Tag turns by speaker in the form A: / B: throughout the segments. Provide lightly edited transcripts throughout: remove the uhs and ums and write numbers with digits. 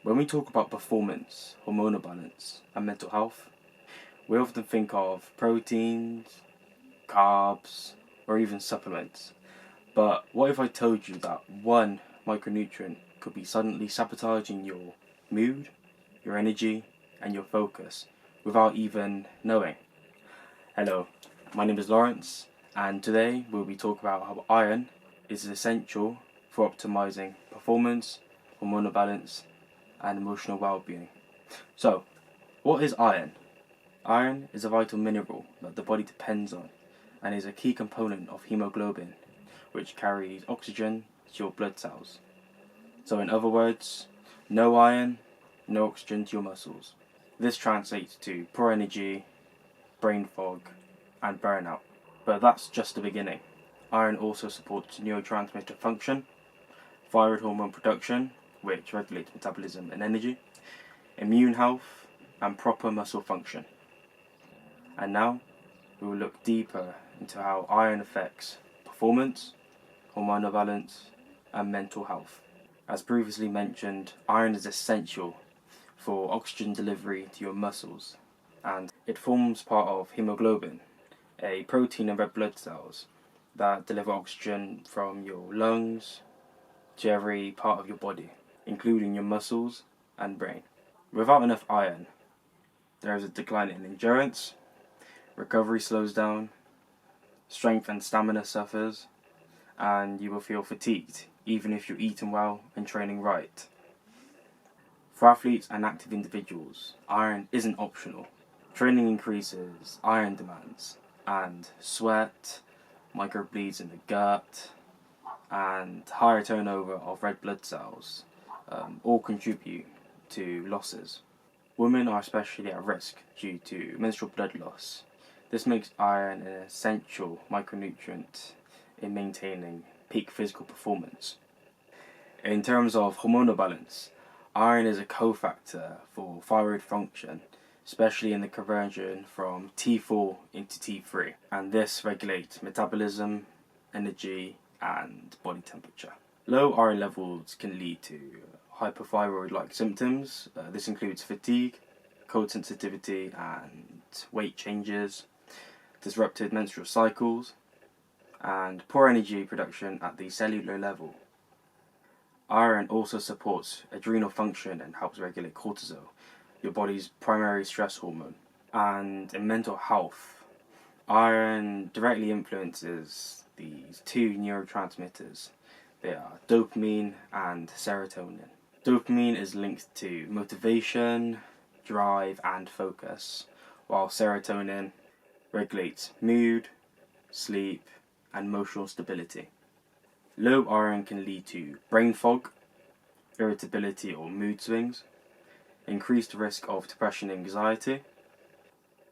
A: When we talk about performance, hormonal balance, and mental health, we often think of proteins, carbs, or even supplements. But what if I told you that one micronutrient could be suddenly sabotaging your mood, your energy, and your focus without even knowing? Hello, my name is Laurence, and today we'll be talking about how iron is essential for optimizing performance, hormonal balance, and emotional well-being. So, what is iron? Iron is a vital mineral that the body depends on and is a key component of hemoglobin, which carries oxygen to your blood cells. So in other words, no iron, no oxygen to your muscles. This translates to poor energy, brain fog, and burnout. But that's just the beginning. Iron also supports neurotransmitter function, thyroid hormone production, which regulates metabolism and energy, immune health, and proper muscle function. And now, we will look deeper into how iron affects performance, hormonal balance, and mental health. As previously mentioned, iron is essential for oxygen delivery to your muscles, and it forms part of hemoglobin, a protein in red blood cells that deliver oxygen from your lungs to every part of your body, including your muscles and brain. Without enough iron, there is a decline in endurance, recovery slows down, strength and stamina suffers, and you will feel fatigued even if you're eating well and training right. For athletes and active individuals, iron isn't optional. Training increases iron demands, and sweat, microbleeds in the gut, and higher turnover of red blood cells all contribute to losses. Women are especially at risk due to menstrual blood loss. This makes iron an essential micronutrient in maintaining peak physical performance. In terms of hormonal balance, iron is a cofactor for thyroid function, especially in the conversion from T4 into T3, and this regulates metabolism, energy, and body temperature. Low iron levels can lead to hypothyroid-like symptoms. This includes fatigue, cold sensitivity, and weight changes, disrupted menstrual cycles, and poor energy production at the cellular level. Iron also supports adrenal function and helps regulate cortisol, your body's primary stress hormone. And in mental health, iron directly influences these two neurotransmitters. They are dopamine and serotonin. Dopamine is linked to motivation, drive, and focus, while serotonin regulates mood, sleep, and emotional stability. Low iron can lead to brain fog, irritability or mood swings, increased risk of depression and anxiety,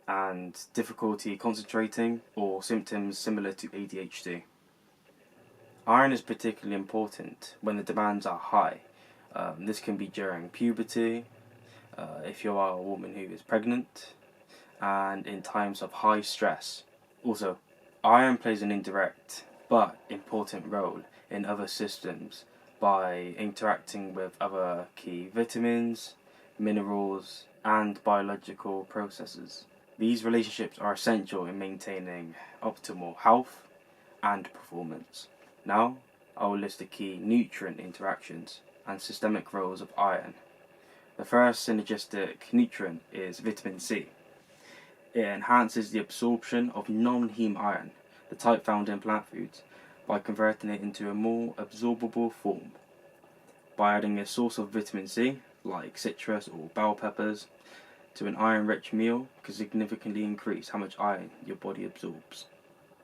A: and difficulty concentrating or symptoms similar to ADHD. Iron is particularly important when the demands are high. This can be during puberty, if you are a woman who is pregnant, and in times of high stress. Also, iron plays an indirect but important role in other systems by interacting with other key vitamins, minerals, and biological processes. These relationships are essential in maintaining optimal health and performance. Now, I will list the key nutrient interactions and systemic roles of iron. The first synergistic nutrient is vitamin C. It enhances the absorption of non-heme iron, the type found in plant foods, by converting it into a more absorbable form. By adding a source of vitamin C, like citrus or bell peppers, to an iron-rich meal can significantly increase how much iron your body absorbs.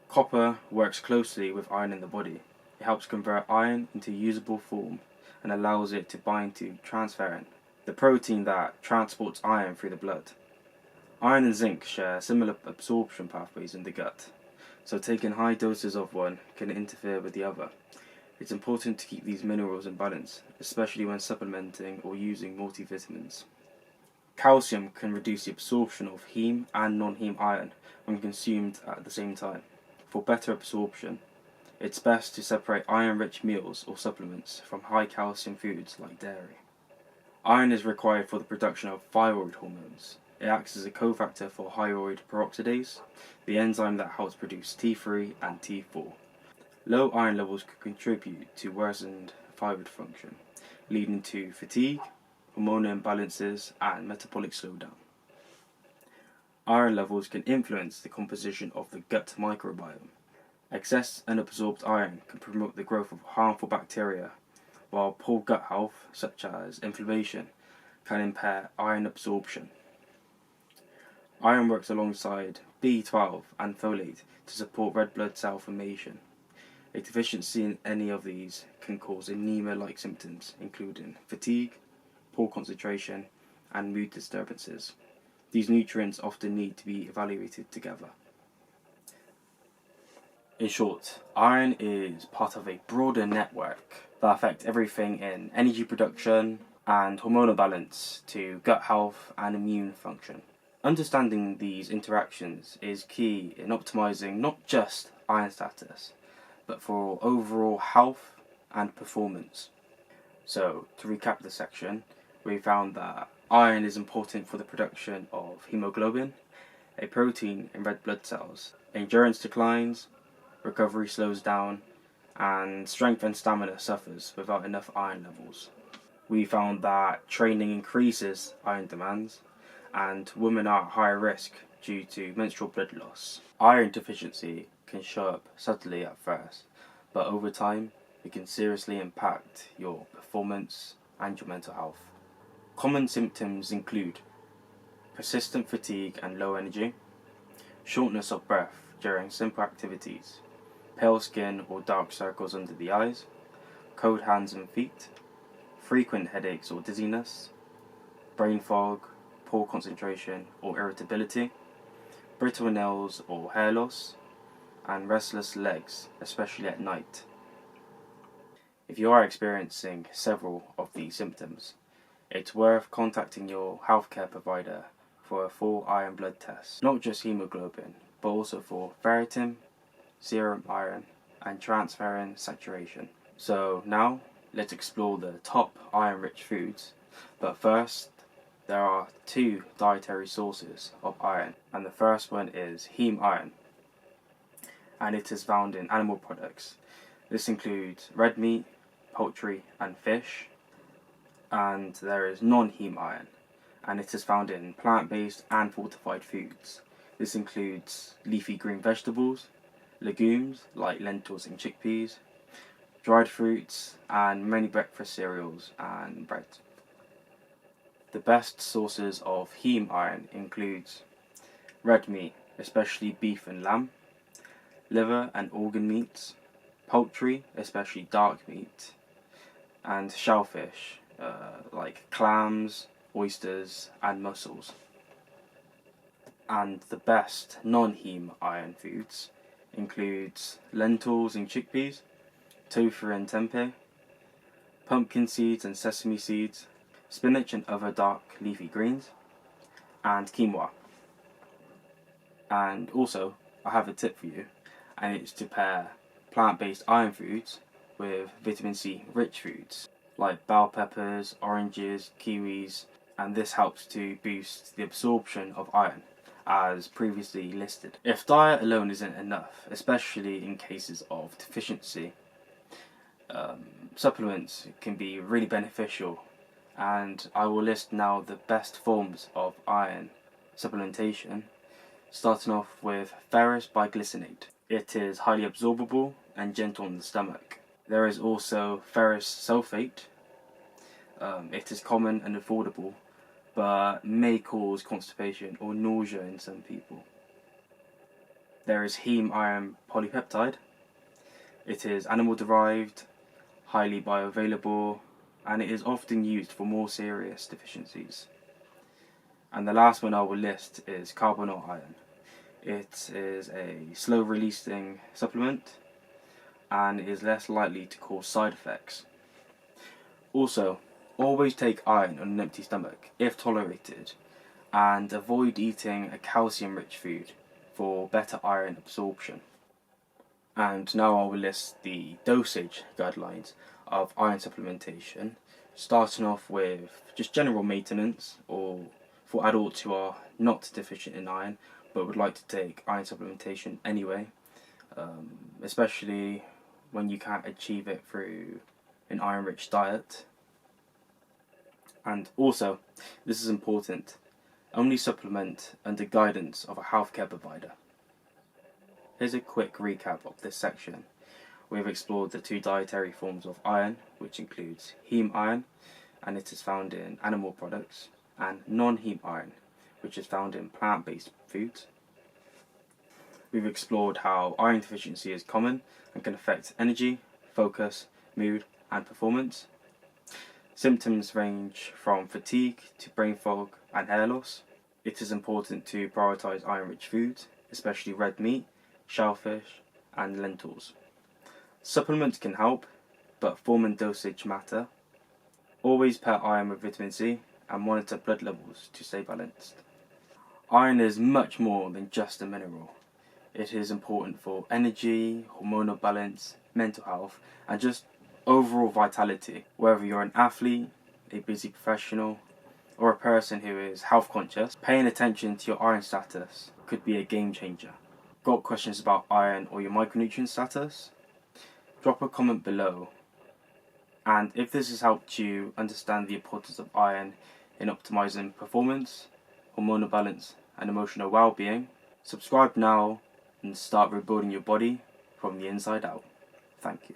A: Copper works closely with iron in the body. It helps convert iron into usable form and allows it to bind to transferrin, the protein that transports iron through the blood. Iron and zinc share similar absorption pathways in the gut, so taking high doses of one can interfere with the other. It's important to keep these minerals in balance, especially when supplementing or using multivitamins. Calcium can reduce the absorption of heme and non-heme iron when consumed at the same time. For better absorption, it's best to separate iron-rich meals or supplements from high calcium foods like dairy. Iron is required for the production of thyroid hormones. It acts as a cofactor for thyroid peroxidase, the enzyme that helps produce T3 and T4. Low iron levels could contribute to worsened thyroid function, leading to fatigue, hormonal imbalances, and metabolic slowdown. Iron levels can influence the composition of the gut microbiome. Excess unabsorbed iron can promote the growth of harmful bacteria, while poor gut health, such as inflammation, can impair iron absorption. Iron works alongside B12 and folate to support red blood cell formation. A deficiency in any of these can cause anemia-like symptoms, including fatigue, poor concentration, and mood disturbances. These nutrients often need to be evaluated together. In short, iron is part of a broader network that affects everything in energy production and hormonal balance to gut health and immune function. Understanding these interactions is key in optimizing not just iron status, but for overall health and performance. So, to recap the section, we found that iron is important for the production of hemoglobin, a protein in red blood cells. Endurance declines, recovery slows down, and strength and stamina suffers without enough iron levels. We found that training increases iron demands, and women are at higher risk due to menstrual blood loss. Iron deficiency can show up subtly at first, but over time it can seriously impact your performance and your mental health. Common symptoms include persistent fatigue and low energy, shortness of breath during simple activities, pale skin or dark circles under the eyes, cold hands and feet, frequent headaches or dizziness, brain fog, poor concentration or irritability, brittle nails or hair loss, and restless legs, especially at night. If you are experiencing several of these symptoms, it's worth contacting your healthcare provider for a full iron blood test, not just hemoglobin, but also for ferritin, serum iron, and transferrin saturation. So now, let's explore the top iron-rich foods. But first, there are two dietary sources of iron, and the first one is heme iron, and it is found in animal products. This includes red meat, poultry, and fish. And there is non-heme iron, and it is found in plant-based and fortified foods. This includes leafy green vegetables, legumes like lentils and chickpeas, dried fruits, and many breakfast cereals and bread. The best sources of heme iron includes red meat, especially beef and lamb, liver and organ meats, poultry, especially dark meat, and shellfish, like clams, oysters, and mussels. And the best non-heme iron foods includes lentils and chickpeas, tofu and tempeh, pumpkin seeds and sesame seeds, spinach and other dark leafy greens, and quinoa. And also, I have a tip for you, and it's to pair plant-based iron foods with vitamin C rich foods like bell peppers, oranges, kiwis, and this helps to boost the absorption of iron, as previously listed. If diet alone isn't enough, especially in cases of deficiency, supplements can be really beneficial, and I will list now the best forms of iron supplementation, starting off with ferrous biglycinate. It is highly absorbable and gentle on the stomach. There is also ferrous sulfate. It is common and affordable, but may cause constipation or nausea in some people. There is heme iron polypeptide. It is animal derived, highly bioavailable, and it is often used for more serious deficiencies. And the last one I will list is carbonyl iron. It is a slow releasing supplement and is less likely to cause side effects. Also, always take iron on an empty stomach if tolerated, and avoid eating a calcium rich food for better iron absorption. And now I will list the dosage guidelines of iron supplementation. starting off with just general maintenance, or for adults who are not deficient in iron but would like to take iron supplementation anyway, especially when you can't achieve it through an iron-rich diet. And also, this is important, only supplement under guidance of a healthcare provider. Here's a quick recap of this section. We have explored the two dietary forms of iron, which includes heme iron, and it is found in animal products, and non-heme iron, which is found in plant-based foods. We've explored how iron deficiency is common and can affect energy, focus, mood, and performance. Symptoms range from fatigue to brain fog and hair loss. It is important to prioritise iron-rich foods, especially red meat, shellfish, and lentils. Supplements can help, but form and dosage matter. Always pair iron with vitamin C and monitor blood levels to stay balanced. Iron is much more than just a mineral. It is important for energy, hormonal balance, mental health, and just overall vitality. Whether you're an athlete, a busy professional, or a person who is health conscious, paying attention to your iron status could be a game changer. Got questions about iron or your micronutrient status? Drop a comment below. And if this has helped you understand the importance of iron in optimizing performance, hormonal balance, and emotional well-being, subscribe now and start rebuilding your body from the inside out. Thank you.